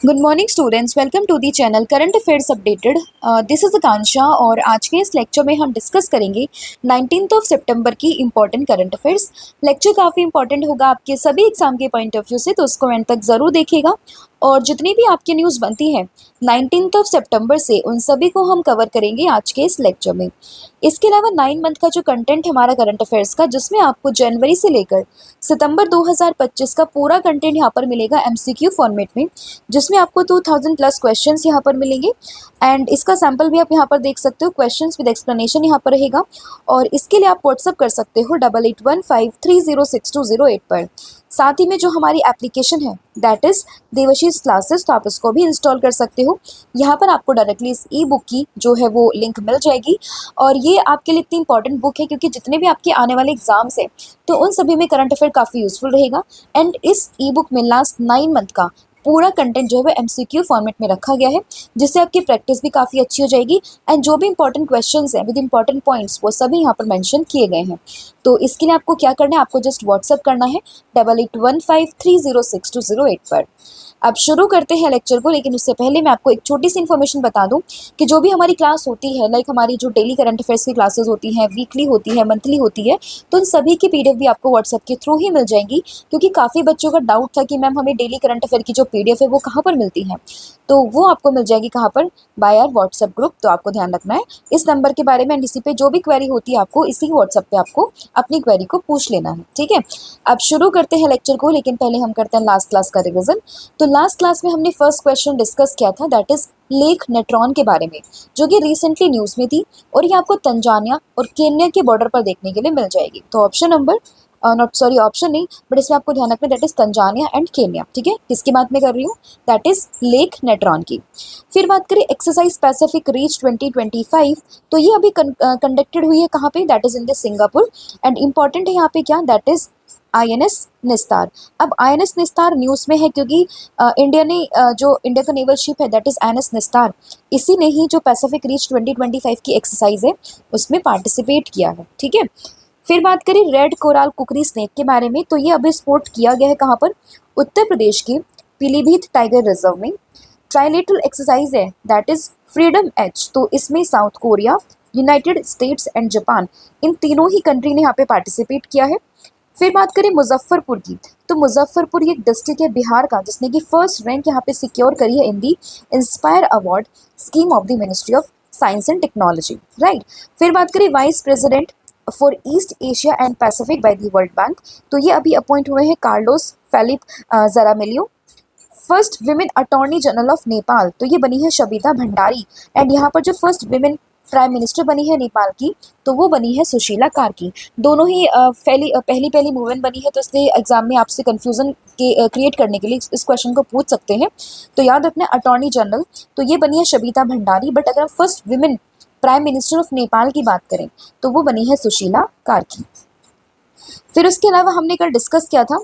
Good morning students, welcome to the channel current affairs updated. This is Akanksha और आज के इस लेक्चर में हम डिस्कस करेंगे 19 सितंबर की इंपॉर्टेंट करंट अफेयर्स। लेक्चर काफ़ी इंपॉर्टेंट होगा आपके सभी एग्जाम के पॉइंट ऑफ व्यू से, तो उसको एंड तक ज़रूर देखिएगा। और जितनी भी आपकी न्यूज़ बनती है 19 सितंबर से, उन सभी को हम कवर करेंगे आज के इस लेक्चर में। इसके अलावा 9 मंथ का जो कंटेंट है हमारा करंट अफेयर्स का, जिसमें आपको जनवरी से लेकर सितंबर 2025 का पूरा कंटेंट यहाँ पर मिलेगा एमसीक्यू फॉर्मेट में, जिसमें आपको 2000 प्लस क्वेश्चंस यहाँ पर मिलेंगे। एंड इसका सैंपल भी आप यहाँ पर देख सकते हो, क्वेश्चंस विद एक्सप्लेनेशन यहाँ पर रहेगा। और इसके लिए आप व्हाट्सअप कर सकते हो 8815306208 पर। साथ ही में जो हमारी एप्लीकेशन है दैट इज़ देवशीष क्लासेस, तो आप इसको भी इंस्टॉल कर सकते हो। यहाँ पर आपको डायरेक्टली इस ई बुक की जो है वो लिंक मिल जाएगी। और ये आपके लिए इतनी इंपॉर्टेंट बुक है क्योंकि जितने भी आपके आने वाले एग्जाम्स हैं तो उन सभी में करंट अफेयर काफ़ी यूजफुल रहेगा। एंड इस ई बुक में लास्ट 9 मंथ का पूरा कंटेंट जो है वो एमसीक्यू फॉर्मेट में रखा गया है, जिससे आपकी प्रैक्टिस भी काफ़ी अच्छी हो जाएगी। एंड जो भी इंपॉर्टेंट क्वेश्चंस हैं विद इंपॉर्टेंट पॉइंट्स वो सभी यहाँ पर मेंशन किए गए हैं। तो इसके लिए आपको क्या करना है, आपको जस्ट व्हाट्सअप करना है 8815306208 पर। अब शुरू करते हैं लेक्चर को, लेकिन उससे पहले मैं आपको एक छोटी सी इन्फॉर्मेशन बता दूं कि जो भी हमारी क्लास होती है, लाइक हमारी जो डेली करंट अफेयर्स की क्लासेस होती हैं, वीकली होती है, मंथली होती है, तो उन सभी की पीडीएफ भी आपको व्हाट्सएप के थ्रू ही मिल जाएंगी। क्योंकि काफ़ी बच्चों का डाउट था कि मैम हमें डेली करंट अफेयर की जो पीडीएफ है वो कहाँ पर मिलती है, तो वो आपको मिल जाएगी कहाँ पर, बाय आवर व्हाट्सएप ग्रुप। तो आपको ध्यान रखना है इस नंबर के बारे में, एंड इसी पे जो भी क्वेरी होती है आपको इसी व्हाट्सएप पे आपको अपनी क्वेरी को पूछ लेना है, ठीक है। अब शुरू करते हैं लेक्चर को, लेकिन पहले हम करते हैं लास्ट क्लास का रिविजन। तो लास्ट क्लास में हमने फर्स्ट क्वेश्चन डिस्कस किया था दैट इज लेक नेट्रॉन के बारे में, जो कि रिसेंटली न्यूज़ में थी और ये आपको तंजानिया और केन्या के बॉर्डर पर देखने के लिए मिल जाएगी। तो option number not sorry option नहीं, बट इसमें आपको ध्यान रखना that is Tanzania and Kenya, ठीक है। किसकी बात मैं कर रही हूँ, दैट इज लेक नेट्रॉन की। फिर बात करें एक्सरसाइज पैसिफिक रीच 2025, तो ये अभी कंडक्टेड हुई है कहाँ पे, that is in the Singapore. And important है यहाँ पे क्या, दैट इज आईएनएस निस्तार। अब आईएनएस निस्तार न्यूज़ में है क्योंकि इंडिया ने जो इंडिया का नेवल शिप है दैट इज आईएनएस निस्तार, इसी ने ही जो पैसिफिक रीच 2025 की एक्सरसाइज है उसमें पार्टिसिपेट किया है, ठीक है। फिर बात करें रेड कोराल कुकरी स्नेक के बारे में, तो ये अभी स्पोर्ट किया गया है कहाँ पर, उत्तर प्रदेश के पीलीभीत टाइगर रिजर्व में। ट्राइलेटरल एक्सरसाइज है दैट इज फ्रीडम एच, तो इसमें South Korea, United States and Japan, इन तीनों ही कंट्री ने यहाँ पे पार्टिसिपेट किया है। फिर बात करें मुजफ्फरपुर की, तो मुजफ्फरपुर ये एक डिस्ट्रिक्ट है बिहार का जिसने कि फर्स्ट रैंक यहाँ पे सिक्योर करी है in the inspire award scheme of the ministry of science and technology, right. फिर बात करें vice president for East Asia and Pacific by the World Bank, तो ये अभी अपॉइंट हुए हैं Carlos Felipe Jaramillo. First women attorney general of Nepal, तो ये बनी है शबीता भंडारी। एंड यहाँ पर जो फर्स्ट विमेन प्राइम मिनिस्टर बनी है नेपाल की, तो वो बनी है सुशीला कार्की। दोनों ही पहली पहली वुमेन बनी है, तो इसलिए एग्जाम में आपसे कंफ्यूजन के क्रिएट करने के लिए इस क्वेश्चन को पूछ सकते हैं। तो याद रखना अटॉर्नी जनरल, तो ये बनी है शबीता भंडारी, बट अगर first women prime minister of Nepal की बात करें तो वो बनी है सुशीला कार्की। फिर उसके अलावा हमने कल डिस्कस किया था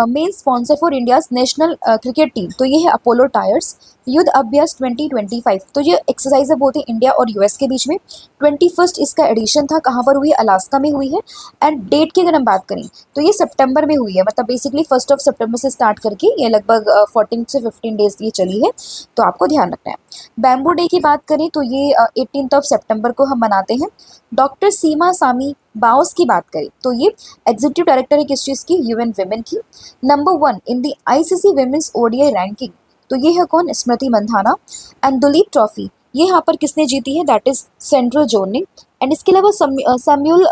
main sponsor for India's national cricket team, तो ये है अपोलो टायर्स युद्ध अभ्यास 2025। तो ये एक्सरसाइज है बहुत ही इंडिया और यूएस के बीच में। 21 इसका एडिशन था, कहाँ पर हुई है, अलास्का में हुई है। एंड डेट की अगर हम बात करें तो ये सितंबर में हुई है, मतलब बेसिकली 1 सितंबर से स्टार्ट करके ये लगभग 14 से 15 डेज ये चली है, तो आपको ध्यान रखना है। बैम्बू डे की बात करें तो ये 18 सितंबर को हम मनाते हैं। डॉक्टर सीमा सामी बाओस की बात करें तो ये एग्जीक्यूटिव डायरेक्टर है किस चीज़ की, यूएन विमेन की। नंबर 1 इन दी आईसीसी विमेंस ओडीआई रैंकिंग, तो ये है कौन, स्मृति मंधाना। एंड दुलीप ट्रॉफी ये यहाँ पर किसने जीती है, दैट इज सेंट्रल जोन ने। एंड इसके अलावा सैम्यूल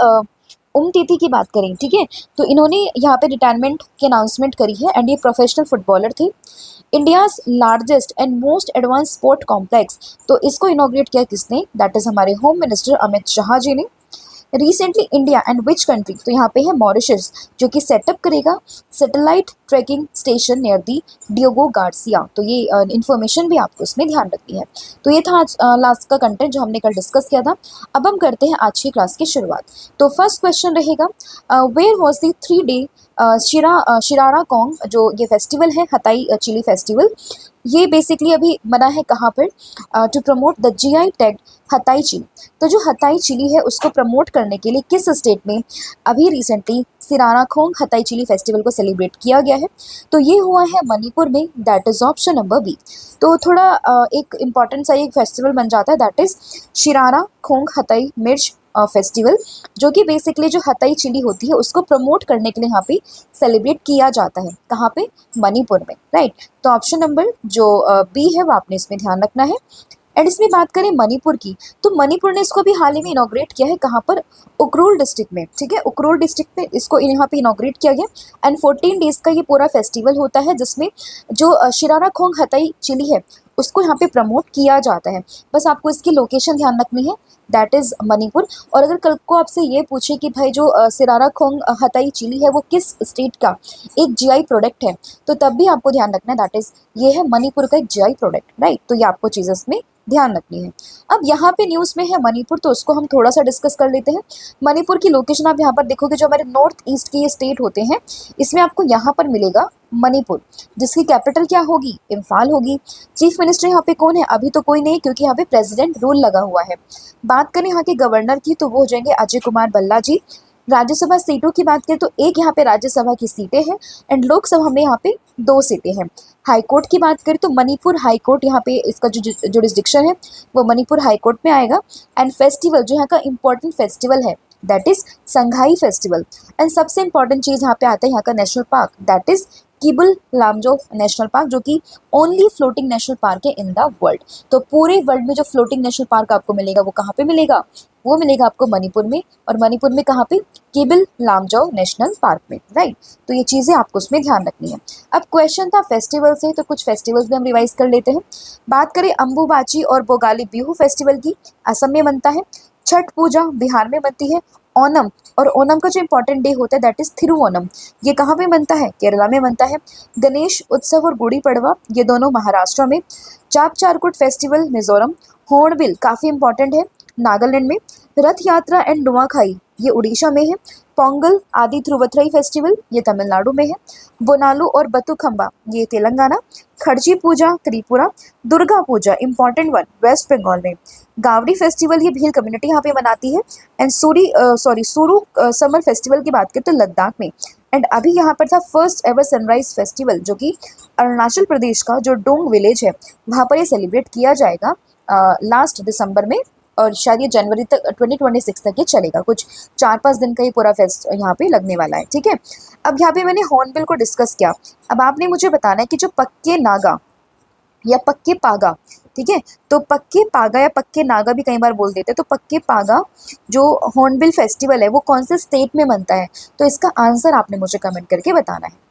उमटीटी की बात करें, ठीक है, तो इन्होंने यहाँ पे रिटायरमेंट की अनाउंसमेंट करी है। एंड ये प्रोफेशनल फुटबॉलर थे। India's largest and most advance sport complex, तो इसको इनॉग्रेट किया किसने, दैट इज हमारे होम मिनिस्टर अमित शाह जी ने। Recently India and which country, तो यहाँ पे है मॉरिशस, जो कि सेटअप करेगा satellite tracking station near the Diego Garcia. तो ये इन्फॉर्मेशन भी आपको इसमें ध्यान रखनी है। तो ये था आज लास्ट का कंटेंट जो हमने कल डिस्कस किया था। अब हम करते हैं आज की क्लास की शुरुआत। तो फर्स्ट क्वेश्चन रहेगा where was the 3 day Sirarakhong जो ये फेस्टिवल है, हताई चिली फेस्टिवल, ये बेसिकली अभी मना है कहाँ पर, to promote the GI tag Hathei chilli. तो जो हताई चिली है उसको प्रमोट करने के लिए किस स्टेट में अभी recently Sirarakhong Hathei chilli festival को सेलिब्रेट किया गया है? तो ये हुआ है मणिपुर में, that is option number B. तो थोड़ा एक इम्पॉर्टेंट सा एक फेस्टिवल बन जाता है, दैट इज शिरारा खोंग हताई मिर्च फेस्टिवल, जो कि बेसिकली जो हताई चिली होती है उसको प्रमोट करने के लिए यहाँ पे सेलिब्रेट किया जाता है। कहाँ पे? मणिपुर में, राइट। तो ऑप्शन नंबर जो बी है वो आपने इसमें ध्यान रखना है। एंड इसमें बात करें मणिपुर की, तो मणिपुर ने इसको भी हाल ही में इनॉग्रेट किया है। कहाँ पर? उखरुल डिस्ट्रिक्ट में, ठीक है, उखरुल डिस्ट्रिक्ट में इसको यहाँ पे इनॉग्रेट किया गया। एंड 14 डेज का ये पूरा फेस्टिवल होता है जिसमें जो शिरारा खोंग हताई चिली है उसको यहाँ पे प्रमोट किया जाता है। बस आपको इसकी लोकेशन ध्यान रखनी है, दैट इज़ मणिपुर। और अगर कल को आपसे ये पूछे कि भाई जो सिरारा खोंग हताई चिली है वो किस स्टेट का एक जीआई प्रोडक्ट है, तो तब भी आपको ध्यान रखना है दैट इज़ ये है मणिपुर का एक जीआई प्रोडक्ट, राइट। तो ये आपको चीज़ इसमें ध्यान रखनी है। अब यहाँ पे न्यूज़ में है मणिपुर, तो उसको हम थोड़ा सा डिस्कस कर लेते हैं। मणिपुर की लोकेशन आप यहाँ पर देखोगे, जो हमारे नॉर्थ ईस्ट के ये स्टेट होते हैं इसमें आपको यहाँ पर मिलेगा मणिपुर, जिसकी कैपिटल क्या होगी? इम्फाल होगी। चीफ मिनिस्टर यहाँ पे कौन है? अभी तो कोई नहीं, क्योंकि यहाँ पे प्रेसिडेंट रूल लगा हुआ है। बात करें यहाँ के गवर्नर की, तो वो हो जाएंगे अजय कुमार भल्ला जी। राज्यसभा सीटों की बात करें तो एक यहाँ पे राज्यसभा की सीटें हैं एंड लोकसभा में यहाँ पे 2 सीटें हैं। हाई कोर्ट की बात करें तो मणिपुर हाई कोर्ट, यहाँ पे इसका जो जुरिस्डिक्शन है वो मणिपुर हाई कोर्ट में आएगा। एंड फेस्टिवल जो यहाँ का इम्पोर्टेंट फेस्टिवल है that is Shanghai festival. And सबसे इंपॉर्टेंट चीज़ यहाँ पे आता है यहाँ का national park, that is Keibul Lamjao national park, जो कि ओनली फ्लोटिंग नेशनल पार्क है इन द वर्ल्ड। तो पूरे वर्ल्ड में जो फ्लोटिंग नेशनल पार्क आपको मिलेगा वो कहाँ पे मिलेगा? वो मिलेगा आपको मणिपुर में। और मणिपुर में कहाँ पे? किबिल लामजो नेशनल पार्क में, राइट। तो ये चीज़ें आपको उसमें ध्यान रखनी है। अब क्वेश्चन था फेस्टिवल से, तो कुछ फेस्टिवल्स भी हम रिवाइज कर लेते हैं। बात करें अम्बुबाची और बोगाली बिहू फेस्टिवल की, असम में बनता है। छठ पूजा बिहार में बनती है। ओनम, और ओनम का जो इंपॉर्टेंट डे होता है दैट इज थिरुओनम, ये कहाँ पे बनता है? केरला में बनता है। गणेश उत्सव और गुड़ी पड़वा ये दोनों महाराष्ट्र में। चाप चारकुट फेस्टिवल मिजोरम। हॉर्नबिल काफ़ी इंपॉर्टेंट है नागालैंड में। रथ यात्रा एंड नुआखाई ये उड़ीसा में है। पोंगल आदि ध्रुवथराई फेस्टिवल ये तमिलनाडु में है। बोनालू और बतुखम्बा ये तेलंगाना। खर्ची पूजा Tripura. Durga Puja important one waste Bengal में। गावड़ी फेस्टिवल ये भील कम्युनिटी यहाँ पे मनाती है। एंड सुरु समर फेस्टिवल की बात करें तो लद्दाख में। एंड अभी यहाँ पर था फर्स्ट एवर सनराइज फेस्टिवल, जो कि अरुणाचल प्रदेश का जो डोंग विलेज है वहाँ पर ये सेलिब्रेट किया जाएगा लास्ट दिसंबर में। और शायद ये जनवरी तक 2026 तक ये चलेगा, कुछ 4-5 दिन का ये पूरा फेस्ट यहाँ पे लगने वाला है, ठीक है। अब यहाँ पे मैंने हॉर्नबिल को डिस्कस किया। अब आपने मुझे बताना है कि जो पक्के नागा या पक्के पागा, ठीक है, तो पक्के पागा या पक्के नागा भी कई बार बोल देते हैं, तो पक्के पागा जो हॉर्नबिल फेस्टिवल है वो कौन से स्टेट में बनता है? तो इसका आंसर आपने मुझे कमेंट करके बताना है।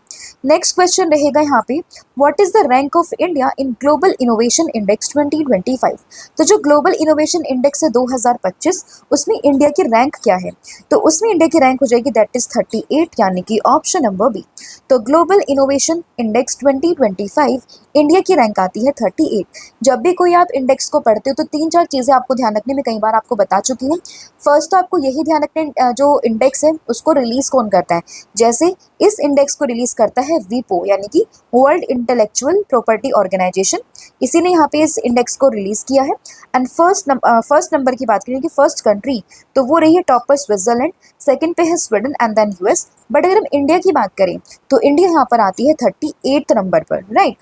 नेक्स्ट क्वेश्चन रहेगा यहाँ पे, what is the rank of India in global innovation index 2025? तो जो ग्लोबल इनोवेशन इंडेक्स है 2025 उसमें इंडिया की रैंक क्या है? तो उसमें इंडिया की रैंक हो जाएगी दैट इज 38, यानी कि ऑप्शन नंबर बी। तो ग्लोबल इनोवेशन इंडेक्स 2025 इंडिया की रैंक आती है 38। जब भी कोई आप इंडेक्स को पढ़ते हो तो 3-4 चीज़ें आपको ध्यान रखने में कई बार आपको बता चुकी हूँ। फर्स्ट तो आपको यही ध्यान रखने जो इंडेक्स है उसको रिलीज कौन करता है। जैसे इस इंडेक्स को रिलीज करता है वीपो, यानी कि वर्ल्ड इंटेलेक्चुअल प्रॉपर्टी ऑर्गेनाइजेशन, इसी ने यहाँ पे इस इंडेक्स को रिलीज किया है। एंड फर्स्ट नंबर की बात करें कि फर्स्ट कंट्री, तो वो रही है टॉप पर स्विट्जरलैंड, सेकंड पे है Sweden and then US. But अगर हम इंडिया की बात करें तो इंडिया यहाँ पर आती है 38 नंबर पर, राइट,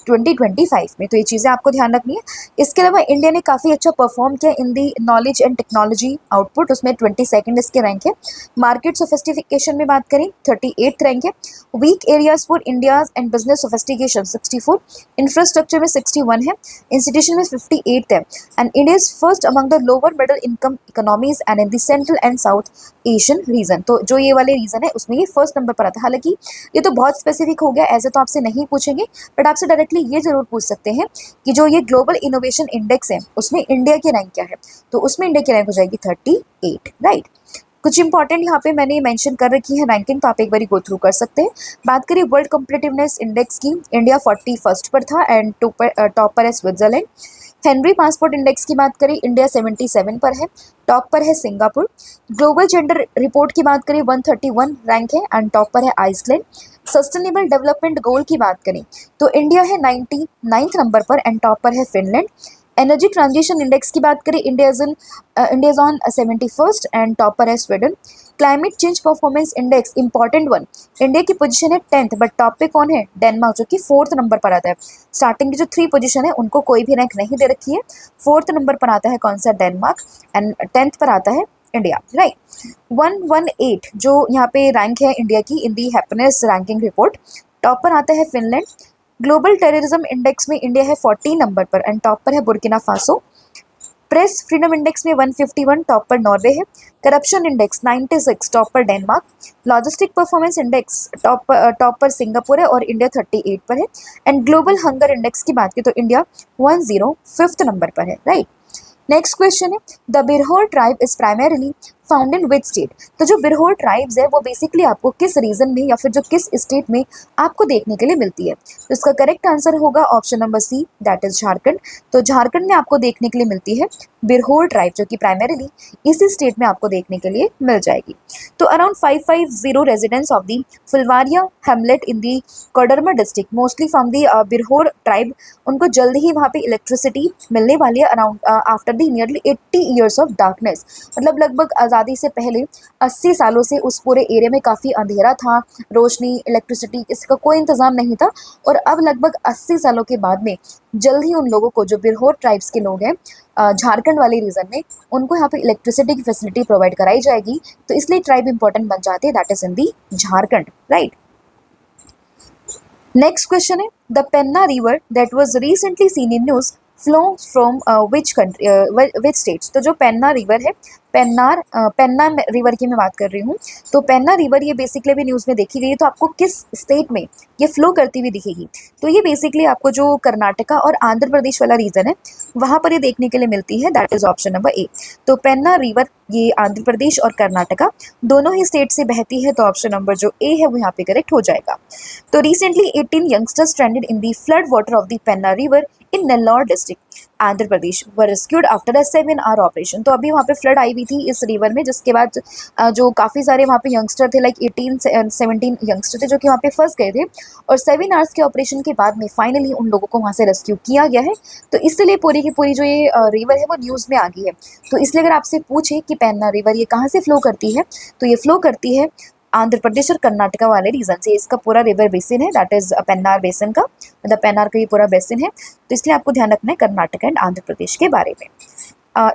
2025 में। तो ये चीज़ें आपको ध्यान रखनी है। इसके अलावा इंडिया ने काफ़ी अच्छा परफॉर्म किया इन दी नॉलेज एंड टेक्नोलॉजी आउटपुट, उसमें 22nd इसके रैंक है। मार्केट सोफिस्टिफिकेशन में बात करें 38th रैंक है। Weak areas for India and business sophistication 64, infrastructure में 61 है, इंस्टीट्यूशन में 58 है। And India is first among the lower middle income economies and in the central and south Asian region. तो जो ये वाले रीजन है उसमें ये फर्स्ट नंबर पर आता है। हालांकि ये तो बहुत स्पेसिफिक हो गया, ऐसे तो आपसे नहीं पूछेंगे, बट आपसे डायरेक्टली ये जरूर पूछ सकते हैं कि जो ये ग्लोबल इनोवेशन इंडेक्स है उसमें इंडिया की रैंक क्या है। तो उसमें इंडिया की रैंक हो जाएगी 38, राइट। कुछ इंपॉर्टेंट यहाँ पे मैंने मेंशन कर रखी है रैंकिंग, तो आप एक बार गो थ्रू कर सकते हैं। बात करिए वर्ल्ड कॉम्पिटिटिवनेस इंडेक्स की, इंडिया 41st पर था एंड टॉप पर है स्विट्जरलैंड। हेनरी पासपोर्ट इंडेक्स की बात करें इंडिया 77 पर है, टॉप पर है सिंगापुर। ग्लोबल जेंडर रिपोर्ट की बात करें 131 रैंक है एंड टॉप पर है आइसलैंड। सस्टेनेबल डेवलपमेंट गोल की बात करें तो इंडिया है 99th नंबर पर एंड टॉप पर है फिनलैंड। एनर्जी ट्रांजिशन इंडेक्स की बात करें India is on 71st and top पर है Sweden. Climate change performance index important one, India की पोजीशन है 10th बट टॉप पे कौन है, डेनमार्क, जो कि 4th नंबर पर आता है। स्टार्टिंग की जो 3 पोजीशन है उनको कोई भी रैंक नहीं दे रखी है। 4th नंबर पर आता है कौन सा, डेनमार्क, एंड 10th पर आता है इंडिया, राइट। 118 जो यहाँ पे रैंक है इंडिया की in the happiness ranking report, top पर आता है फिनलैंड। ग्लोबल टेररिज्म इंडेक्स में इंडिया है 14 नंबर पर एंड टॉप पर है Burkina Faso. Press freedom index में 151 टॉप पर नॉर्वे है। करप्शन इंडेक्स 96 टॉप पर Denmark. Logistic performance index top पर सिंगापुर है और इंडिया 38 पर है। एंड ग्लोबल हंगर इंडेक्स की बात की तो इंडिया 105th नंबर पर है, राइट। नेक्स्ट क्वेश्चन है the Birhor tribe is primarily found in which state. तो जो बिरहोर ट्राइब्स है वो बेसिकली आपको किस रीजन में या फिर जो किस स्टेट में आपको देखने के लिए मिलती है, तो इसका करेक्ट आंसर होगा option number C, that is Jharkhand. तो झारखंड में आपको देखने के लिए मिलती है बिरहोर ट्राइब, जो कि प्राइमरीली इसी स्टेट में आपको देखने के लिए मिल जाएगी। तो around 550 residents of the Phulwaria Hamlet in the Koderma district mostly from the Birhor tribe, उनको जल्द ही वहाँ पे इलेक्ट्रिसिटी मिलने वाली है around after the nearly 80 years of darkness. मतलब लगभग आज़ादी से पहले 80 सालों से उस पूरे एरिया में काफ़ी अंधेरा था, रोशनी, इलेक्ट्रिसिटी इसका कोई इंतज़ाम नहीं था। और अब लगभग 80 सालों के बाद में जल्द ही उन लोगों को, जो बिरहोर ट्राइब्स के लोग हैं झारखंड वाले रीजन में, उनको यहाँ पे इलेक्ट्रिसिटी की फैसिलिटी प्रोवाइड कराई जाएगी। तो इसलिए ट्राइब इंपॉर्टेंट बन जाते हैं, that is in the Jharkhand, right. Next question है the Penna river that was recently seen in news flow from which country which states. तो जो पेन्ना रिवर है, पेन्ना रिवर की मैं बात कर रही हूँ। तो पेन्ना रिवर ये बेसिकली भी न्यूज़ में देखी गई है, तो आपको किस स्टेट में ये फ्लो करती हुई दिखेगी, तो ये बेसिकली आपको जो कर्नाटका और आंध्र प्रदेश वाला रीजन है वहाँ पर ये देखने के लिए मिलती है, that is option number A. तो पेन्ना रिवर ये आंध्र प्रदेश और कर्नाटका दोनों ही स्टेट से बहती है, तो ऑप्शन नंबर जो ए है वो यहाँ पे करेक्ट हो जाएगा। तो recently 18 youngsters stranded in the flood water of the Penna river in Nellore district Andhra Pradesh were rescued after a 7 hour operation. तो अभी वहाँ पे फ्लड आई हुई थी इस रिवर में, जिसके बाद जो काफ़ी सारे वहाँ पे यंगस्टर थे, लाइक 17 यंगस्टर थे जो कि वहाँ पे फंस गए थे, और 7 hours के ऑपरेशन के बाद में फाइनली उन लोगों को वहाँ से रेस्क्यू किया गया है। तो इसलिए पूरी की पूरी जो ये रिवर है वो न्यूज़ में आ गई है। तो इसलिए अगर आपसे पूछे कि पेन्ना रिवर ये कहाँ से फ्लो करती है, तो ये फ्लो करती है आंध्र प्रदेश और कर्नाटका वाले रीजन से। इसका पूरा रिवर बेसिन है, दैट इज पेन्नार बेसिन का, मतलब पेन्नार का ये पूरा बेसिन है। तो इसलिए आपको ध्यान रखना है कर्नाटका एंड आंध्र प्रदेश के बारे में।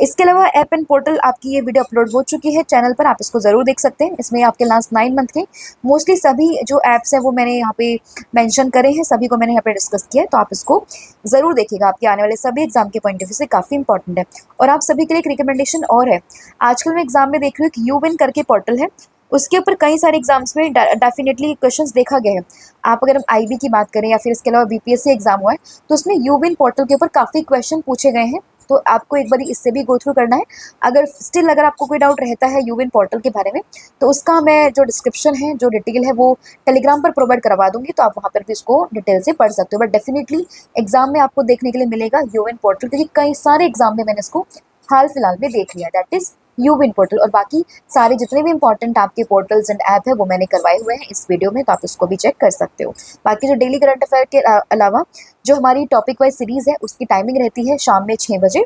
इसके अलावा ऐप एंड पोर्टल आपकी ये वीडियो अपलोड हो चुकी है चैनल पर, आप इसको ज़रूर देख सकते हैं। इसमें आपके लास्ट 9 मंथ के मोस्टली सभी जो ऐप्स हैं वो मैंने यहाँ पे मेंशन करे हैं, सभी को मैंने यहाँ पे डिस्कस किया है, तो आप इसको ज़रूर देखिएगा। आपके आने वाले सभी एग्जाम के पॉइंट ऑफ व्यू से काफ़ी इंपॉर्टेंट है। और आप सभी के लिए एक रिकमेंडेशन और है, आजकल मैं एग्जाम में देख रही हूँ कि यूविन करके पोर्टल है, उसके ऊपर कई सारे एग्जाम्स में डेफिनेटली क्वेश्चंस देखा गया है। आप अगर हम आईबी की बात करें या फिर इसके अलावा बीपीएससी एग्जाम हुआ है, तो उसमें यूविन पोर्टल के ऊपर काफ़ी क्वेश्चन पूछे गए हैं, तो आपको एक बार इससे भी गो थ्रू करना है। अगर आपको कोई डाउट रहता है यूविन पोर्टल के बारे में, तो उसका मैं जो डिस्क्रिप्शन है, जो डिटेल है, वो टेलीग्राम पर प्रोवाइड करवा दूंगी, तो आप वहाँ पर भी इसको डिटेल से पढ़ सकते हो। बट डेफिनेटली एग्जाम में आपको देखने के लिए मिलेगा यूविन पोर्टल, क्योंकि कई सारे एग्जाम में मैंने इसको हाल फिलहाल में देख लिया, दैट इज यूविन पोर्टल। और बाकी सारे जितने भी इंपॉर्टेंट आपके पोर्टल्स एंड ऐप है वो मैंने करवाए हुए हैं इस वीडियो में, तो आप इसको भी चेक कर सकते हो। बाकी जो डेली करंट अफेयर के अलावा जो हमारी टॉपिक वाइज सीरीज़ है उसकी टाइमिंग रहती है शाम में 6 बजे।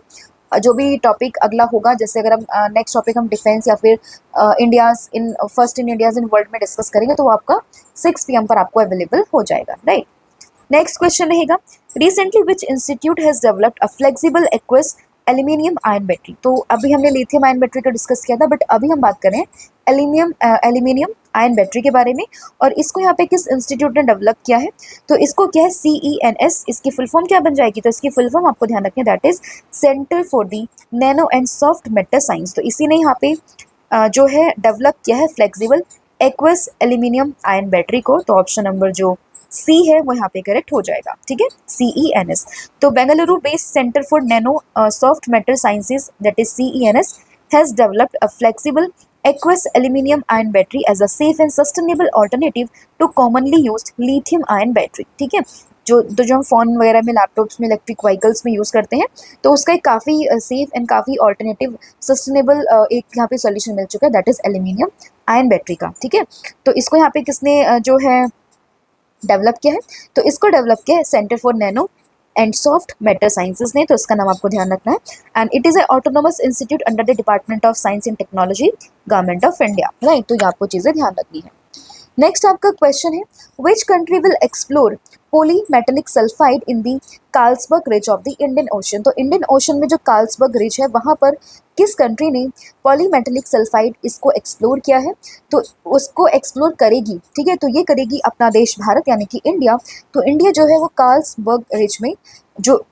जो भी टॉपिक अगला होगा, जैसे अगर हम नेक्स्ट टॉपिक हम डिफेंस या फिर first in India's in world में डिस्कस करेंगे, तो वो आपका 6 PM पर आपको अवेलेबल हो जाएगा, राइट। नेक्स्ट क्वेश्चन रहेगा recently which institute has developed a flexible aqueous aluminium ion battery. तो अभी हमने लिथियम आयन बैटरी का डिस्कस किया था, बट अभी हम बात करें एल्यूमिनियम आयन बैटरी के बारे में, और इसको यहाँ पे किस इंस्टीट्यूट ने डेवलप किया है, तो इसको क्या है, CENS। इसकी फुल फॉर्म क्या बन जाएगी, तो इसकी फुल फॉर्म आपको ध्यान रखनी है, that is centre for the nano and soft metal science. तो इसी ने यहाँ पे जो है डेवलप किया है flexible aqueous aluminium ion battery को। तो ऑप्शन नंबर जो सी है वो यहाँ पे करेक्ट हो जाएगा, ठीक है, CENS। तो Bengaluru based centre for nano soft metal sciences, that is CENS, has developed a flexible aqueous aluminum ion battery as a safe and sustainable alternative to commonly used lithium ion battery। ठीक है, जो हम phone वगैरह में, laptops में, electric vehicles में use करते हैं, तो उसका एक काफ़ी सेफ एंड काफ़ी ऑल्टरनेटिव सस्टेनेबल एक यहाँ पे सोल्यूशन मिल चुका है, that is aluminium ion battery का। ठीक है, तो इसको यहाँ पे किसने जो है डेवलप किया है, तो इसको डेवलप किया है centre for nano and soft matter sciences ने, तो इसका नाम आपको ध्यान रखना है। And it is a autonomous institute under the department of science and technology, government of India, right. तो ये आपको चीज़ें ध्यान रखनी है। नेक्स्ट आपका क्वेश्चन है, which country will explore poly metallic sulphide in the Carlsberg ridge of the Indian Ocean. तो इंडियन ओशन में जो कार्ल्सबर्ग रिज है वहाँ पर किस कंट्री ने पॉली मेटेलिक सल्फाइड इसको एक्सप्लोर किया है, तो उसको एक्सप्लोर करेगी। ठीक है, तो ये करेगी अपना देश भारत यानी कि इंडिया। तो इंडिया जो है वो कार्ल्सबर्ग रिज में जो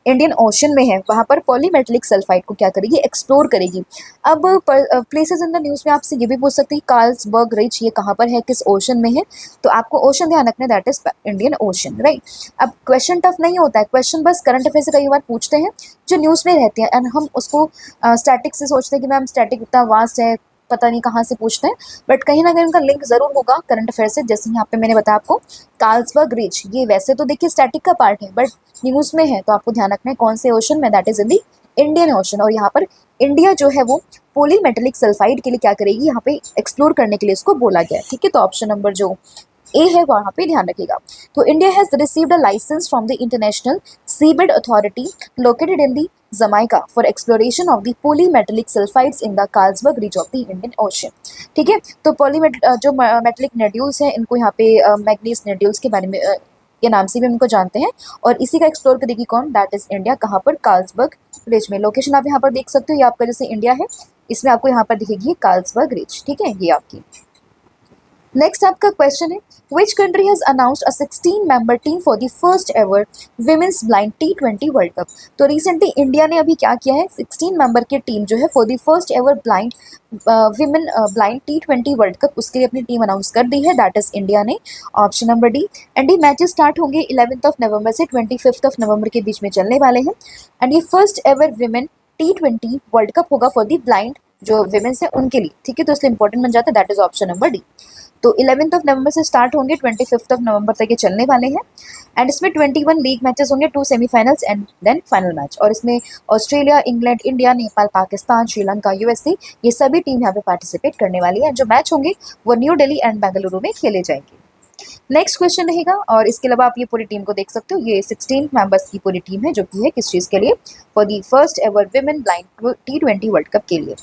इंडियन ओशन में है वहाँ पर पॉलीमेटेलिक सल्फाइड को क्या करेगी, एक्सप्लोर करेगी। अब प्लेसेस इन द न्यूज़ में आपसे ये भी पूछ सकती है कार्ल्सबर्ग रिज ये कहाँ पर है, किस ओशन में है, तो आपको ओशन ध्यान रखना है, that is Indian ocean, right. अब क्वेश्चन टफ नहीं होता है, क्वेश्चन बस करंट अफेयर से कई बार पूछते हैं जो न्यूज़ में रहते हैं, एंड हम उसको स्टैटिक से सोचते हैं कि मैम स्टैटिक इतना वास्ट है, पता नहीं कहाँ से पूछते हैं, बट कहीं ना कहीं उनका लिंक ज़रूर होगा करंट अफेयर से। जैसे यहाँ पे मैंने बताया आपको कार्ल्सबर्ग रिज, ये वैसे तो देखिए स्टैटिक का पार्ट है बट न्यूज़ में है, तो आपको ध्यान रखना है कौन से ओशन में, that is in the Indian ocean. और यहाँ पर इंडिया जो है वो पोली मेटेलिक सल्फाइड के लिए क्या करेगी, यहाँ पे एक्सप्लोर करने के लिए इसको बोला गया है। ठीक है, तो ऑप्शन नंबर जो ए है वहाँ पे ध्यान रखिएगा। तो India has received a license from the international seabed authority located in the Jamaica for exploration of the polymetallic sulphides in the Carlsberg ridge of the Indian Ocean. ठीक है, तो जो मेटेलिक नेड्यूल्स हैं इनको यहाँ पे मैग्नीज नेड्यूल्स के बारे में के नाम से भी हम इनको जानते हैं, और इसी का एक्सप्लोर करेगी कौन, दैट इज इंडिया। कहाँ पर, कार्ल्सबर्ग रिज में। लोकेशन आप यहाँ पर देख सकते हो, ये आपका जैसे इंडिया है इसमें आपको यहाँ पर दिखेगी कार्ल्सबर्ग रिज। ठीक है, ये आपकी। नेक्स्ट आपका क्वेश्चन है, which country has announced a 16 member team for the first ever women's blind T20 world cup. तो रिसेंटली इंडिया ने अभी क्या किया है, 16 मेंबर की टीम जो है for the first ever blind women blind T20 world cup, उसके लिए अपनी टीम अनाउंस कर दी है, दैट इज इंडिया ने, ऑप्शन नंबर डी। एंड ये मैचेस स्टार्ट होंगे 11 नवंबर से 25 नवंबर के बीच में चलने वाले हैं। एंड ये first ever women T20 world cup होगा फॉर द ब्लाइंड जो विमेन्स है उनके लिए। ठीक है, तो इसलिए इंपॉर्टेंट बन जाता है, that is option number D. तो 11 नवंबर से स्टार्ट होंगे, 25 नवंबर तक ये चलने वाले हैं। एंड इसमें 21 लीग मैचेस होंगे, 2 semifinals and then final match. और इसमें Australia, England, India, Nepal, Pakistan, Sri Lanka, USA ये सभी टीम यहाँ पे पार्टिसिपेट करने वाली है। जो मैच होंगे वो न्यू दिल्ली एंड बेंगलुरु में खेले जाएंगे। नेक्स्ट क्वेश्चन रहेगा, और इसके अलावा आप ये पूरी टीम को देख सकते हो, ये 16 मेंबर्स की पूरी टीम है जो कि है किस चीज़ के लिए, for the first ever women blind T20 world cup के लिए।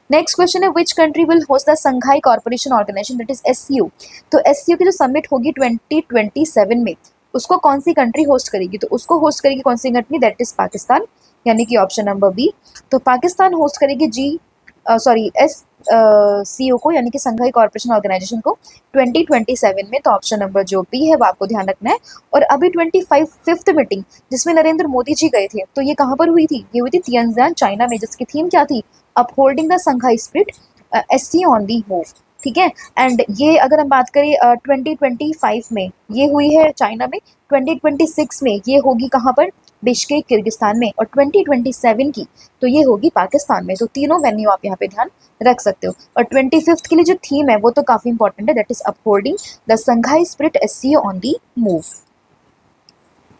नेक्स्ट क्वेश्चन है, which country will host the Shanghai corporation organisation, that is SCO। तो SCO की जो समिट होगी 2027 में, उसको कौन सी कंट्री होस्ट करेगी, तो उसको होस्ट करेगी कौन सी कंट्री, दैट इज पाकिस्तान, यानी कि ऑप्शन नंबर बी। तो पाकिस्तान होस्ट करेगी SCO को, यानी कि संघाई कॉर्पोरेशन ऑर्गेनाइजेशन को 2027 में, तो ऑप्शन नंबर जो बी है वो आपको ध्यान रखना है। और अभी 25th मीटिंग जिसमें नरेंद्र मोदी जी गए थे, तो ये कहाँ पर हुई थी, ये हुई थी तियानजियान चाइना में, जिसकी थीम क्या थी, upholding the Shanghai spirit, SCO on the move. ठीक है, एंड ये अगर हम बात करें 2025 में ये हुई है चाइना में, 2026 में ये होगी कहाँ पर, बिश्केक किर्गिस्तान में, और 2027 की तो ये होगी पाकिस्तान में। तो तीनों वेन्यू आप यहाँ पे ध्यान रख सकते हो। और 25th के लिए जो थीम है वो तो काफ़ी इंपॉर्टेंट है, that is upholding the Shanghai spirit, SCO on the move.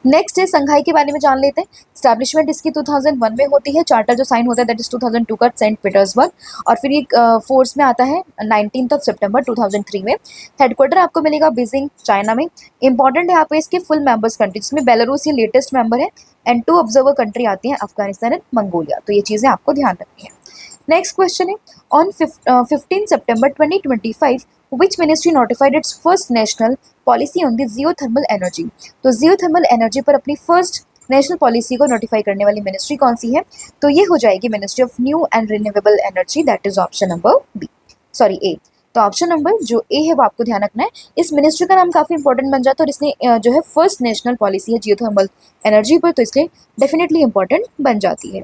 Next है संघाई के बारे में जान लेते हैं। स्टैब्लिशमेंट इसकी 2001 में होती है, चार्टर जो साइन होता है दैट इज 2002 का सेंट पीटर्सबर्ग, और फिर ये फोर्स में आता है 19 सितंबर 2003 में। हेडक्वार्टर आपको मिलेगा बीजिंग चाइना में। इंपॉर्टेंट है यहाँ पे इसके फुल मेंबर्स कंट्री, जिसमें बेलारूस ये लेटेस्ट मेंबर है, एंड 2 ऑब्जर्वर कंट्री आती हैं, अफगानिस्तान एंड मंगोलिया। तो ये चीज़ें आपको ध्यान रखनी है। नेक्स्ट क्वेश्चन है, on 15 September 2025 which ministry notified its first national policy on the geothermal energy। तो जियोथर्मल एनर्जी पर अपनी फर्स्ट नेशनल पॉलिसी को नोटिफाई करने वाली मिनिस्ट्री कौन सी है, तो ये हो जाएगी ministry of new and renewable energy, that is option number B, sorry A. तो ऑप्शन नंबर जो ए है वो आपको ध्यान रखना है। इस मिनिस्ट्री का नाम काफ़ी इंपॉर्टेंट बन जाता है, और इसने जो है फर्स्ट नेशनल पॉलिसी है जियोथर्मल एनर्जी पर, तो इसलिए डेफिनेटली इंपॉर्टेंट बन जाती है।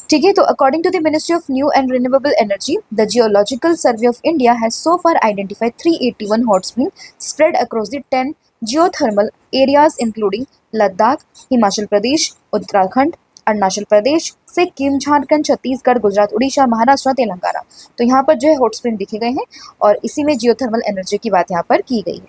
ठीक है, तो according to the ministry of new and renewable energy, the geological survey of India has so far identified 381 hot spring spread across the 10 geothermal areas including Ladakh, Himachal Pradesh, Uttarakhand, Arunachal Pradesh, Sikkim, Jharkhand, Chhattisgarh, Gujarat, Orissa, Maharashtra, Telangana. तो यहाँ पर जो है हॉट स्प्रिंग दिखे गए हैं, और इसी में जियोथर्मल एनर्जी की बात यहाँ पर की गई है।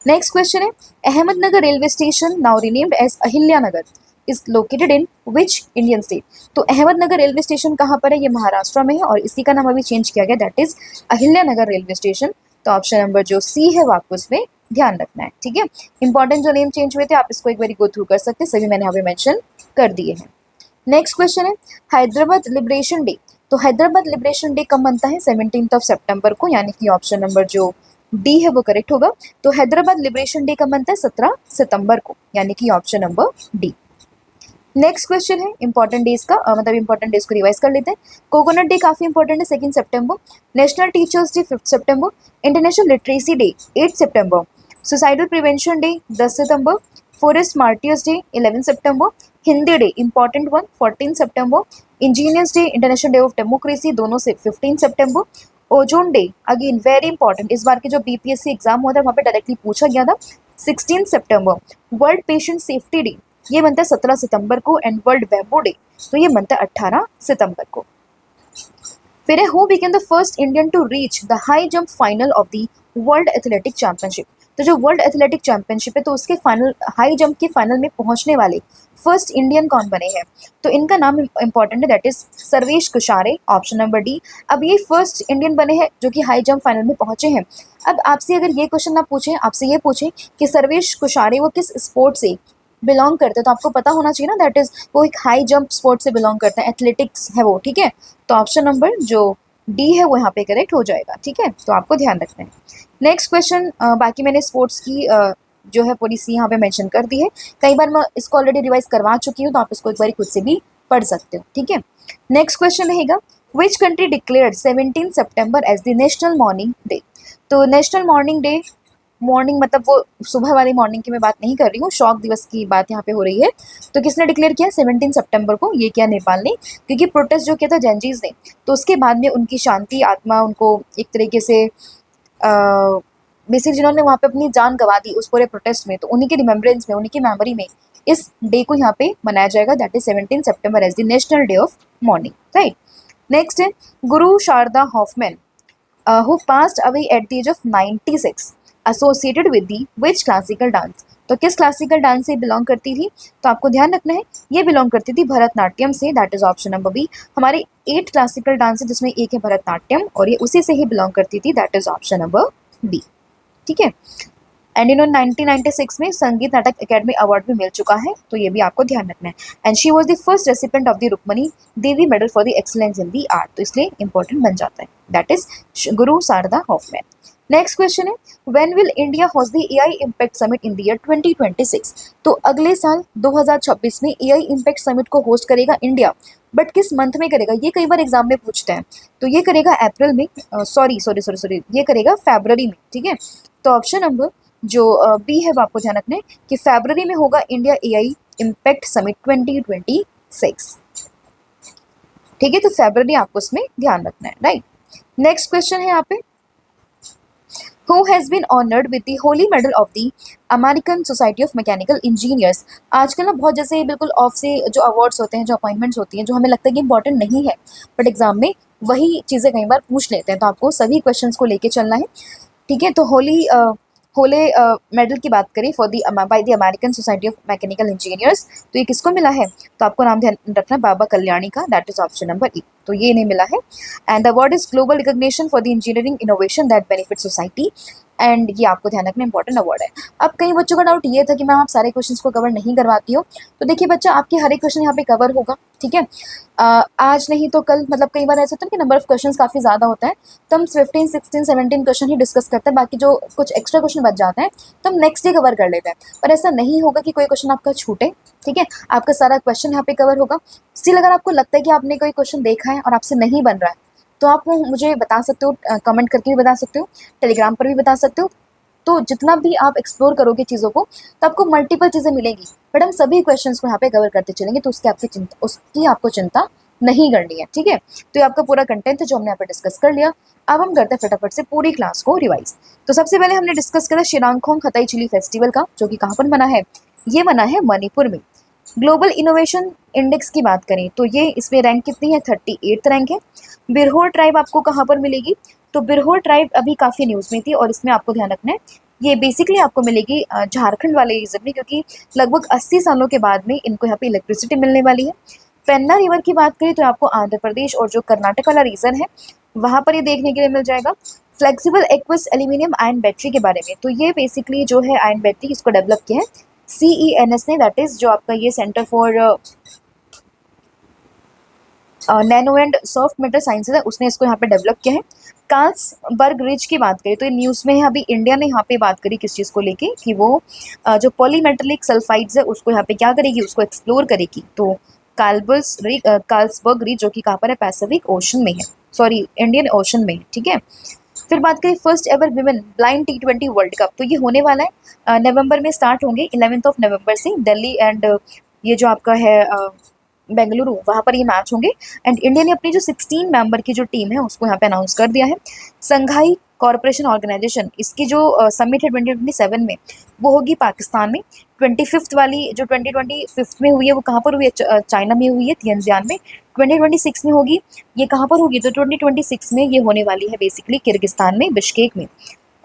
नेक्स्ट क्वेश्चन है, Ahmednagar railway station now renamed as Ahilya Nagar is located in which Indian state. तो अहमदनगर रेलवे स्टेशन कहाँ पर है, ये महाराष्ट्र में है और इसी का नाम अभी चेंज किया गया, that is Ahilya Nagar railway station. तो ऑप्शन नंबर जो सी है वो आपको इसमें ध्यान रखना है, ठीक है। इंपॉर्टेंट जो नेम चेंज हुए थे आप इसको एक बार गो थ्रू कर सकते हैं, सभी मैंने यहाँ पे मेंशन कर दिए हैं। नेक्स्ट क्वेश्चन है, हैदराबाद लिबरेशन डे। तो हैदराबाद लिबरेशन डे कब बनता है, 17 सितंबर को, यानी कि ऑप्शन नंबर जो डी है वो करेक्ट होगा। तो हैदराबाद लिबरेशन डे कब बनता है, 17 सितंबर को, यानी कि option number D. Next question है इंपॉर्टेंट डेज का, मतलब इंपॉर्टेंट डेज को रिवाइज कर लेते हैं। कोकोनट डे काफी इंपॉर्टेंट है, 2 सितंबर। नेशनल टीचर्स डे 5 सितंबर। इंटरनेशनल लिटरेसी डे 8 सितंबर। सुसाइडल प्रिवेंशन डे 10 सितंबर। फॉरेस्ट मार्टियर्स डे 11 सितंबर। हिंदी डे इंपॉर्टेंट वन 14 सितंबर। Engineers day, international day of democracy, दोनों से 15 सितंबर। Ozone day again very important, इस बार के जो बीपीएससी एग्जाम हुआ था वहाँ पे डायरेक्टली पूछा गया था, 16 सितंबर। वर्ल्ड पेशेंट सेफ्टी डे ये बनता है 17 सितंबर को, एंड वर्ल्ड बैम्बू डे तो ये बनता है 18 सितंबर को। फिर है, who became the first Indian to reach the high jump final of the world athletic championship. तो जो वर्ल्ड एथलेटिक चैंपियनशिप है तो उसके फाइनल, हाई जंप के फाइनल में पहुंचने वाले फर्स्ट इंडियन कौन बने हैं, तो इनका नाम इंपॉर्टेंट है, that is Sarvesh Kushare, option number D. अब ये फर्स्ट इंडियन बने हैं जो कि हाई जंप फाइनल में पहुंचे हैं। अब आपसे अगर ये क्वेश्चन ना पूछे, आपसे ये पूछे कि सर्वेश कुशारे वो किस स्पोर्ट से बिलोंग करते हैं, तो आपको पता होना चाहिए ना, दैट इज वो एक हाई जंप स्पोर्ट से बिलोंग करते हैं, एथलेटिक्स है वो, ठीक है। तो ऑप्शन नंबर जो डी है वो यहाँ पे करेक्ट हो जाएगा, ठीक है, तो आपको ध्यान रखना है। नेक्स्ट क्वेश्चन, बाकी मैंने स्पोर्ट्स की जो है पॉलिसी यहाँ पे मेंशन कर दी है, कई बार मैं इसको ऑलरेडी रिवाइज करवा चुकी हूँ, तो आप इसको एक बार खुद से भी पढ़ सकते हो, ठीक है। नेक्स्ट क्वेश्चन रहेगा, which country declared 17 September as the national mourning day. तो नेशनल मॉर्निंग डे, मॉर्निंग मतलब वो सुबह वाली मॉर्निंग की मैं बात नहीं कर रही हूँ, शॉक दिवस की बात यहाँ पे हो रही है। तो किसने डिक्लेयर किया 17 सितंबर को, ये किया नेपाल ने, क्योंकि प्रोटेस्ट जो किया था जेनजीज ने, तो उसके बाद में उनकी शांति आत्मा, उनको एक तरीके से बेसिक जिन्होंने वहाँ पे अपनी जान गंवा दी उस पूरे प्रोटेस्ट में, तो उन्हीं के रिमेम्बरेंस में, उन्हीं की मेमोरी में इस डे को यहाँ पे मनाया जाएगा, that is 17 September as the national day of mourning, right. Next है, Guru Sharda Hoffman who passed away at the age of 96 associated with the which classical dance। तो किस क्लासिकल डांस से बिलोंग करती थी, तो आपको ध्यान रखना है ये बिलोंग करती थी भरतनाट्यम से, that is option number B. हमारे 8 क्लासिकल डांस है जिसमें एक है भरतनाट्यम और ये उसी से ही बिलोंग करती थी, that is option number B, ठीक है। एंड इन्होंने 1996 में संगीत नाटक अकेडमी अवार्ड भी मिल चुका है, तो ये भी आपको ध्यान रखना है। And she was the first recipient of the Rukmini Devi medal for the excellence in the art, तो इसलिए इंपॉर्टेंट बन जाता है, that is Guru Sharda Hoffman. Next question है, when will India host the AI impact summit in the year 2026। तो अगले साल 2026 में एआई इम्पैक्ट समिट को होस्ट करेगा इंडिया, बट किस मंथ में करेगा, ये कई बार एग्जाम में पूछते हैं, तो ये करेगा अप्रैल में, सॉरी ये करेगा फरवरी में, ठीक है। तो ऑप्शन नंबर जो बी है वो आपको ध्यान रखना है कि फरवरी में होगा इंडिया एआई इम्पैक्ट समिट 2026, ठीक है, तो फरवरी आपको इसमें ध्यान रखना है, राइट। नेक्स्ट क्वेश्चन है यहाँ पे, Who has been honored with the Holy Medal of the American Society of Mechanical Engineers। आजकल ना बहुत जैसे बिल्कुल ऑफ से जो अवार्ड्स होते हैं, जो अपॉइंटमेंट्स होती हैं, जो हमें लगता है कि इंपॉर्टेंट नहीं है, बट एग्जाम में वही चीज़ें कई बार पूछ लेते हैं, तो आपको सभी क्वेश्चंस को लेके चलना है, ठीक है। तो होले मेडल की बात करें for the by the American society of mechanical engineers, तो ये किसको मिला है, तो आपको नाम ध्यान रखना बाबा कल्याणी का, दैट इज ऑप्शन नंबर ई, तो ये इन्हें मिला है। And the award is global recognition for the engineering innovation that benefit society, and ये आपको ध्यान रखना इंपॉर्टेंट अवार्ड है। अब कई बच्चों का डाउट ये था कि मैम आप सारे क्वेश्चंस को कवर नहीं करवाती हो, तो देखिए बच्चा आपके हर एक क्वेश्चन यहाँ पे कवर होगा, ठीक है। आज नहीं तो कल, मतलब कई बार ऐसा होता है कि नंबर ऑफ क्वेश्चंस काफ़ी ज़्यादा होता है, तो हम 15, 16, 17 क्वेश्चन ही डिस्कस करते हैं, बाकी जो कुछ एक्स्ट्रा क्वेश्चन बच जाते हैं तो हम नेक्स्ट डे कवर कर लेते हैं, पर ऐसा नहीं होगा कि कोई क्वेश्चन आपका छूटे, ठीक है। आपका सारा क्वेश्चन यहाँ पे कवर होगा। स्टिल अगर आपको लगता है कि आपने कोई क्वेश्चन देखा है और आपसे नहीं बन रहा है, तो आप मुझे बता सकते हो, कमेंट करके भी बता सकते हो, टेलीग्राम पर भी बता सकते हो, तो जितना भी आप एक्सप्लोर करोगे चीज़ों को तो आपको मल्टीपल चीज़ें मिलेंगी, बट हम सभी क्वेश्चंस को यहाँ पे कवर करते चलेंगे, तो उसकी आपको चिंता नहीं करनी है, ठीक है। तो ये आपका पूरा कंटेंट है जो हमने यहाँ पे डिस्कस कर लिया। अब हम करते हैं फटाफट से पूरी क्लास को रिवाइज। तो सबसे पहले हमने डिस्कस करा शिरांगखोंग हताई चिली फेस्टिवल का, जो कि कहाँ पर मना है, ये मना है मणिपुर में। ग्लोबल इनोवेशन इंडेक्स की बात करें तो ये इसमें रैंक कितनी है, 38 रैंक है। बिरहोर ट्राइब आपको कहाँ पर मिलेगी, तो बिरहोर ट्राइब अभी काफ़ी न्यूज़ में थी और इसमें आपको ध्यान रखना है ये बेसिकली आपको मिलेगी झारखंड वाले रीजन में, क्योंकि लगभग 80 सालों के बाद में इनको यहाँ पे इलेक्ट्रिसिटी मिलने वाली है। पेन्ना रिवर की बात करें तो आपको आंध्र प्रदेश और जो कर्नाटक वाला रीजन है वहाँ पर ये देखने के लिए मिल जाएगा। Flexible aqueous aluminium ion battery के बारे में, तो ये बेसिकली जो है आयन बैटरी इसको डेवलप किया है CENS ने, दैट इज जो आपका ये centre for nano and soft metal sciences है, उसने इसको यहाँ पे डेवलप किया है। कार्ल्सबर्ग रिज की बात करें तो ये न्यूज़ में है, अभी इंडिया ने यहाँ पे बात करी किस चीज़ को लेके कि वो जो पॉलीमेटेलिक सल्फाइड्स है उसको यहाँ पे क्या करेगी, उसको एक्सप्लोर करेगी। तो कार्ल्सबर्ग रिज जो कि कहाँ पर है, पैसिफिक ओशन में है, सॉरी इंडियन ओशन में है, ठीक है। फिर बात करें first ever women blind T20 world cup, तो ये होने वाला है नवंबर में, स्टार्ट होंगे 11 नवंबर से दिल्ली एंड ये जो आपका है बेंगलुरु, वहाँ पर ये मैच होंगे। एंड इंडिया ने अपनी जो 16 मेंबर की जो टीम है उसको यहाँ पे अनाउंस कर दिया है। संघाई कॉरपोरेशन ऑर्गेनाइजेशन, इसकी जो समिट है 2027 में, वो होगी पाकिस्तान में। 25th वाली जो 2025 में हुई है वो कहाँ पर हुई है, चाइना में हुई है, तियानजियान में। 2026 में होगी, ये कहाँ पर होगी, तो 2026 में ये होने वाली है बेसिकली किर्गिस्तान में, बिश्केक में।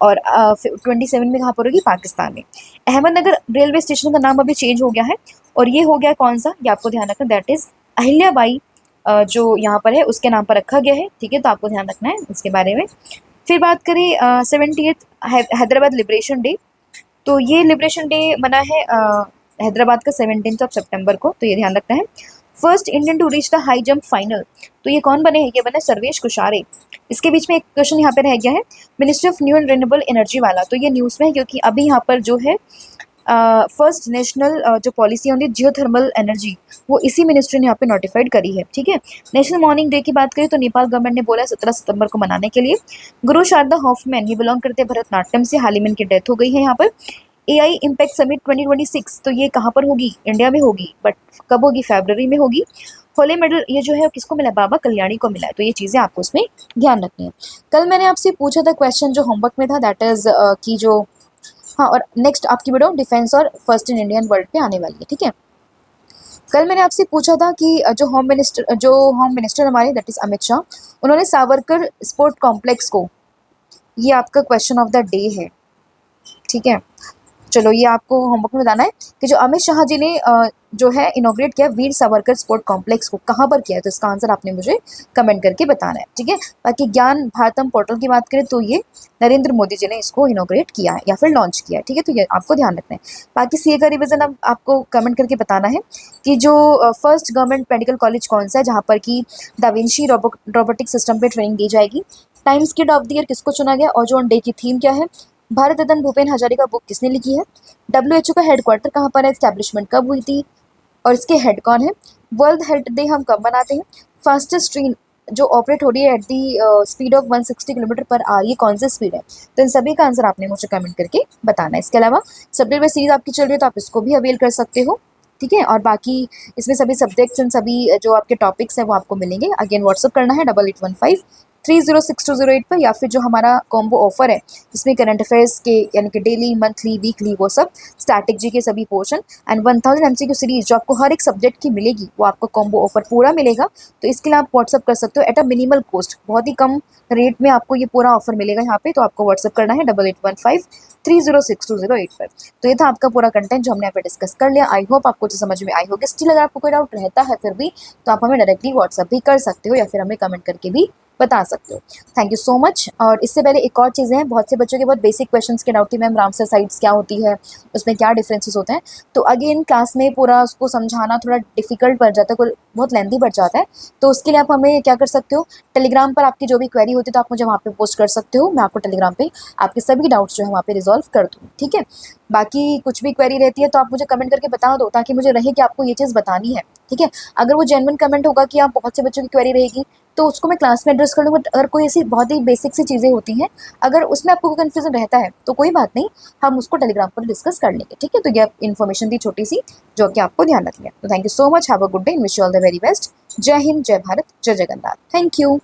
और 27 में कहाँ पर होगी, पाकिस्तान में। अहमदनगर रेलवे स्टेशन का नाम अभी चेंज हो गया है, और ये हो गया कौन सा, ये आपको ध्यान रखना, दैट इज अहिल्याबाई जो यहाँ पर है उसके नाम पर रखा गया है, ठीक है। तो आपको ध्यान रखना है इसके बारे में। फिर बात करें 78th हैदराबाद लिबरेशन डे, तो ये लिबरेशन डे मना है हैदराबाद का 17 सितंबर को, तो ये ध्यान रखना है। First Indian to reach the high jump final, तो ये कौन बने हैं, ये बने सर्वेश कुशारे। इसके बीच में एक क्वेश्चन यहाँ पे रह गया है, ministry of new and renewable energy वाला, तो ये न्यूज़ में है क्योंकि अभी यहाँ पर जो है फर्स्ट नेशनल जो पॉलिसी होती है जियोथर्मल एनर्जी, वो इसी मिनिस्ट्री ने यहाँ पे नोटिफाइड करी है, ठीक है। नेशनल मॉर्निंग डे की बात करें तो नेपाल गवर्नमेंट ने बोला 17 सितंबर को मनाने के लिए। गुरु शारदा हॉफमैन, ये बिलोंग करते हैं भरतनाट्यम से, हाल ही में इनकी डेथ हो गई है यहाँ पर। AI इम्पैक्ट समिट 2026, तो ये कहाँ पर होगी, इंडिया में होगी, बट कब होगी, फरवरी में होगी। होली मेडल ये जो है किसको मिला है, बाबा कल्याणी को मिला है, तो ये चीज़ें आपको उसमें ध्यान रखनी है। कल मैंने आपसे पूछा था क्वेश्चन जो होमवर्क में था, दैट इज की जो, हाँ, और नेक्स्ट आपकी वीडियो डिफेंस और फर्स्ट इन इंडियन वर्ल्ड पे आने वाली है, ठीक है। कल मैंने आपसे पूछा था कि जो होम मिनिस्टर हमारे दैट इज अमित शाह, उन्होंने सावरकर स्पोर्ट कॉम्प्लेक्स को, ये आपका क्वेश्चन ऑफ द डे है, ठीक है। चलो ये आपको होमवर्क में बताना है कि जो अमित शाह जी ने जो है इनॉग्रेट किया वीर सावरकर स्पोर्ट कॉम्प्लेक्स को, कहाँ पर किया है, तो इसका आंसर आपने मुझे कमेंट करके बताना है, ठीक है। बाकी ज्ञान भारतम पोर्टल की बात करें तो ये नरेंद्र मोदी जी ने इसको इनॉग्रेट किया है या फिर लॉन्च किया है, ठीक है। तो ये आपको ध्यान रखना है। बाकी सीए का रिविजन अब आपको कमेंट करके बताना है कि जो फर्स्ट गवर्नमेंट मेडिकल कॉलेज कौन सा है जहाँ पर कि दा विंची रोबोटिक सिस्टम पर ट्रेनिंग दी जाएगी। Times kid of the year किसको चुना गया, और जो डे की थीम क्या है। भारत रत्न भूपेन हजारिका बुक किसने लिखी है। WHO का हेडक्वार्टर कहाँ पर है, एस्टैब्लिशमेंट कब हुई थी और इसके हेड कौन है। वर्ल्ड हेल्थ डे हम कब मनाते हैं। फास्टेस्ट ट्रेन जो ऑपरेट हो रही है at the speed of 160 kilometre per hour, ये कौन सी स्पीड है। तो इन सभी का आंसर आपने मुझे कमेंट करके बताना है। इसके अलावा सब्जेक्ट बेस्ड सीरीज आपकी चल रही है तो आप इसको भी अवेल कर सकते हो, ठीक है। और बाकी इसमें सभी सब्जेक्ट्स एंड सभी जो आपके टॉपिक्स हैं वो आपको मिलेंगे। अगेन व्हाट्सअप करना है 8815306208 पर, या फिर जो हमारा कॉम्बो ऑफर है जिसमें करंट अफेयर्स के यानी कि डेली मंथली वीकली वो सब स्टैटिक जी के सभी पोर्शन एंड 1000 MCQ सीरीज जो आपको हर एक सब्जेक्ट की मिलेगी, वो आपको कॉम्बो ऑफर पूरा मिलेगा। तो इसके लिए आप व्हाट्सअप कर सकते हो एट अ मिनिमल कॉस्ट, बहुत ही कम रेट में आपको ये पूरा ऑफर मिलेगा यहाँ पे। तो आपको व्हाट्सअप करना है 8815306208 पर। तो ये था आपका पूरा कंटेंट जो हमने यहाँ पे डिस्कस कर लिया। आई होप आपको समझ में आई होगी। स्टिल अगर आपको कोई डाउट रहता है फिर भी, तो आप हमें डायरेक्टली व्हाट्सअप भी कर सकते हो या फिर हमें कमेंट करके भी बता सकते हो। Thank you so much. और इससे पहले एक और चीज़ें हैं, बहुत से बच्चों के बहुत बेसिक क्वेश्चंस के डाउट थी, मैम रामसर साइट्स क्या होती है, उसमें क्या डिफरेंसेस होते हैं। तो अगेन क्लास में पूरा उसको समझाना थोड़ा डिफिकल्ट पड़ जाता है, बहुत लेंथी बढ़ जाता है। तो उसके लिए आप हमें क्या कर सकते हो, टेलीग्राम पर आपकी जो भी क्वेरी होती है तो आप मुझे वहाँ पे पोस्ट कर सकते हो। मैं आपको टेलीग्राम पे आपके सभी डाउट्स जो है वहाँ पे रिजॉल्व कर दूँ, ठीक है। बाकी कुछ भी क्वेरी रहती है तो आप मुझे कमेंट करके बता दो, ताकि मुझे रहे कि आपको ये चीज़ बतानी है, ठीक है। अगर वो जेन्युइन कमेंट होगा कि आप बहुत से बच्चों की क्वेरी रहेगी तो उसको मैं क्लास में एड्रेस कर लूँगा। अगर कोई ऐसी बहुत ही बेसिक सी चीज़ें होती हैं, अगर उसमें आपको कोई कन्फ्यूजन रहता है तो कोई बात नहीं, हम उसको टेलीग्राम पर डिस्कस कर लेंगे, ठीक है। तो ये इन्फॉर्मेशन थी छोटी सी जो कि आपको ध्यान रखनी है। तो thank you so much, have a good day, wish you all the very best. जय हिंद, जय भारत, जय जगन्नाथ। Thank you.